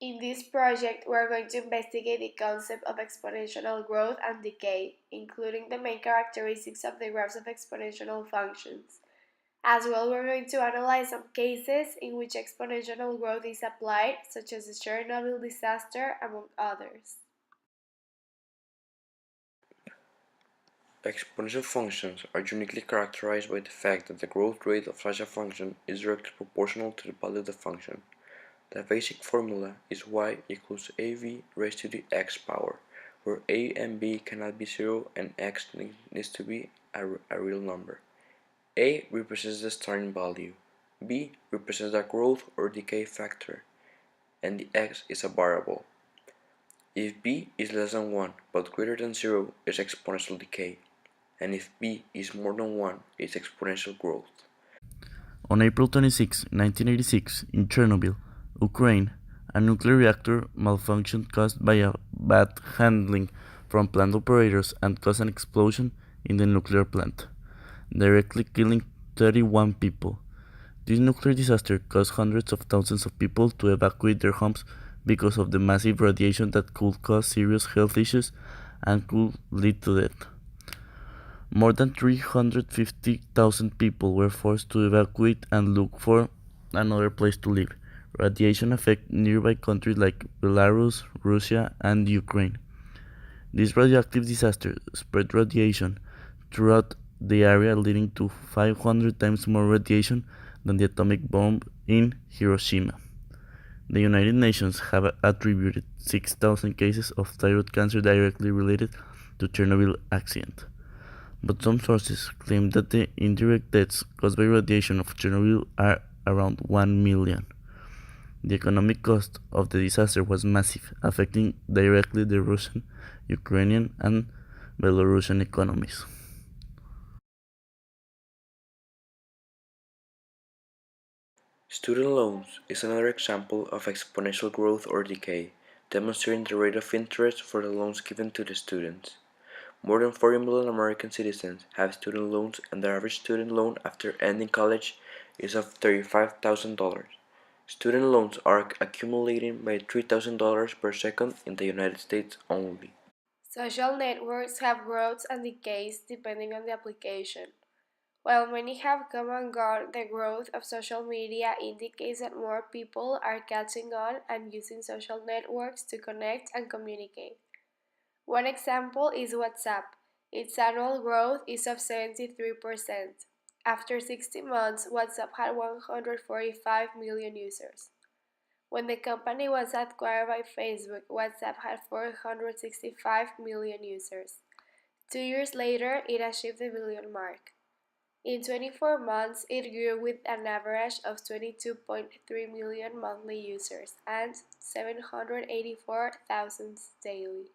In this project, we're going to investigate the concept of exponential growth and decay, including the main characteristics of the graphs of exponential functions. As well, we're going to analyze some cases in which exponential growth is applied, such as the Chernobyl disaster, among others. Exponential functions are uniquely characterized by the fact that the growth rate of such a function is directly proportional to the value of the function. The basic formula is y equals av raised to the x power, where a and b cannot be 0 and x needs to be a real number. A represents the starting value, b represents the growth or decay factor, and the x is a variable. If b is less than 1 but greater than 0, it's exponential decay, and if b is more than 1, it's exponential growth. On April 26, 1986, in Chernobyl, Ukraine, a nuclear reactor malfunctioned caused by a bad handling from plant operators and caused an explosion in the nuclear plant, directly killing 31 people. This nuclear disaster caused hundreds of thousands of people to evacuate their homes because of the massive radiation that could cause serious health issues and could lead to death. More than 350,000 people were forced to evacuate and look for another place to live. Radiation affected nearby countries like Belarus, Russia, and Ukraine. This radioactive disaster spread radiation throughout the area, leading to 500 times more radiation than the atomic bomb in Hiroshima. The United Nations have attributed 6,000 cases of thyroid cancer directly related to Chernobyl accident. But some sources claim that the indirect deaths caused by radiation of Chernobyl are around 1 million. The economic cost of the disaster was massive, affecting directly the Russian, Ukrainian, and Belarusian economies. Student loans is another example of exponential growth or decay, demonstrating the rate of interest for the loans given to the students. More than 40 million American citizens have student loans, and the average student loan after ending college is of $35,000. Student loans are accumulating by $3,000 per second in the United States only. Social networks have growths and decays depending on the application. While many have come and gone, the growth of social media indicates that more people are catching on and using social networks to connect and communicate. One example is WhatsApp. Its annual growth is of 73%. After 60 months, WhatsApp had 145 million users. When the company was acquired by Facebook, WhatsApp had 465 million users. 2 years later, it achieved the billion mark. In 24 months, it grew with an average of 22.3 million monthly users and 784,000 daily.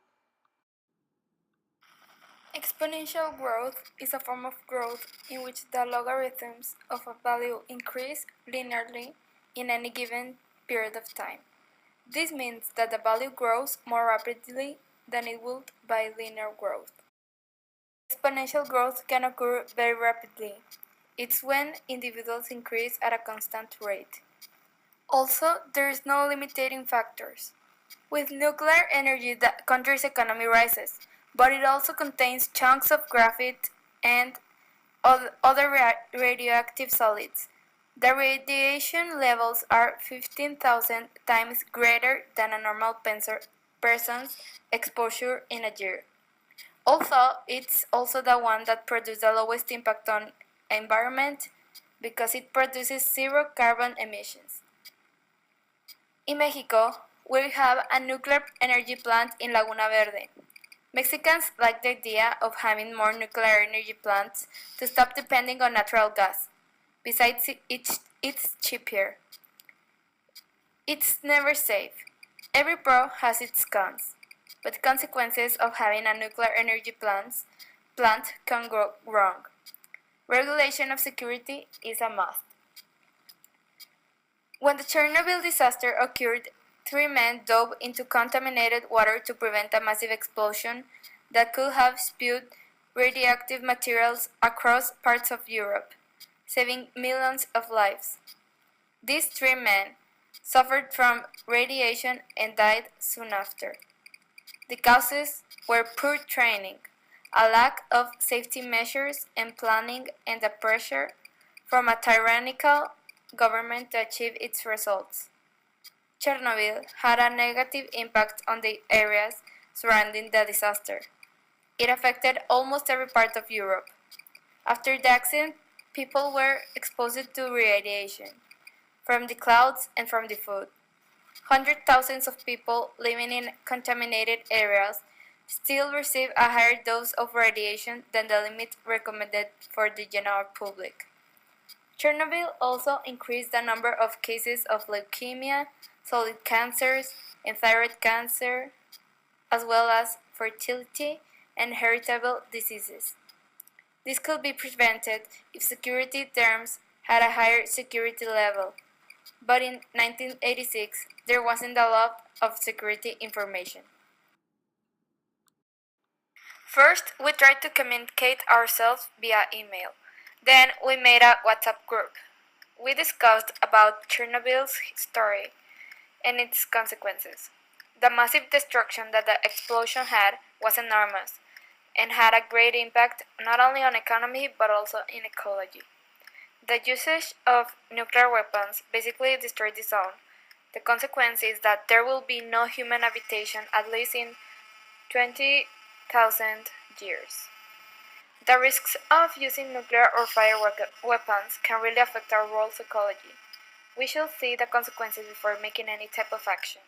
Exponential growth is a form of growth in which the logarithms of a value increase linearly in any given period of time. This means that the value grows more rapidly than it would by linear growth. Exponential growth can occur very rapidly. It's when individuals increase at a constant rate. Also, there is no limiting factors. With nuclear energy, the country's economy rises, but it also contains chunks of graphite and other radioactive solids. The radiation levels are 15,000 times greater than a normal person's exposure in a year. Also, it's also the one that produces the lowest impact on environment because it produces zero carbon emissions. In Mexico, we have a nuclear energy plant in Laguna Verde. Mexicans like the idea of having more nuclear energy plants to stop depending on natural gas. Besides, it's cheaper. It's never safe. Every pro has its cons, but consequences of having a nuclear energy plant can go wrong. Regulation of security is a must. When the Chernobyl disaster occurred, 3 men dove into contaminated water to prevent a massive explosion that could have spewed radioactive materials across parts of Europe, saving millions of lives. These 3 men suffered from radiation and died soon after. The causes were poor training, a lack of safety measures and planning, and the pressure from a tyrannical government to achieve its results. Chernobyl had a negative impact on the areas surrounding the disaster. It affected almost every part of Europe. After the accident, people were exposed to radiation from the clouds and from the food. Hundreds of thousands of people living in contaminated areas still receive a higher dose of radiation than the limit recommended for the general public. Chernobyl also increased the number of cases of leukemia, solid cancers, and thyroid cancer, as well as fertility and heritable diseases. This could be prevented if security terms had a higher security level, but in 1986 there wasn't a lot of security information. First, we tried to communicate ourselves via email. Then we made a WhatsApp group. We discussed about Chernobyl's story and its consequences. The massive destruction that the explosion had was enormous and had a great impact not only on economy but also in ecology. The usage of nuclear weapons basically destroyed the zone. The consequence is that there will be no human habitation at least in 20,000 years. The risks of using nuclear or fire weapons can really affect our world's ecology. We should see the consequences before making any type of action.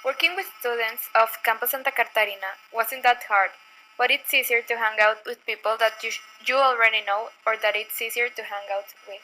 Working with students of Campus Santa Catarina wasn't that hard, but it's easier to hang out with people that you already know or that it's easier to hang out with.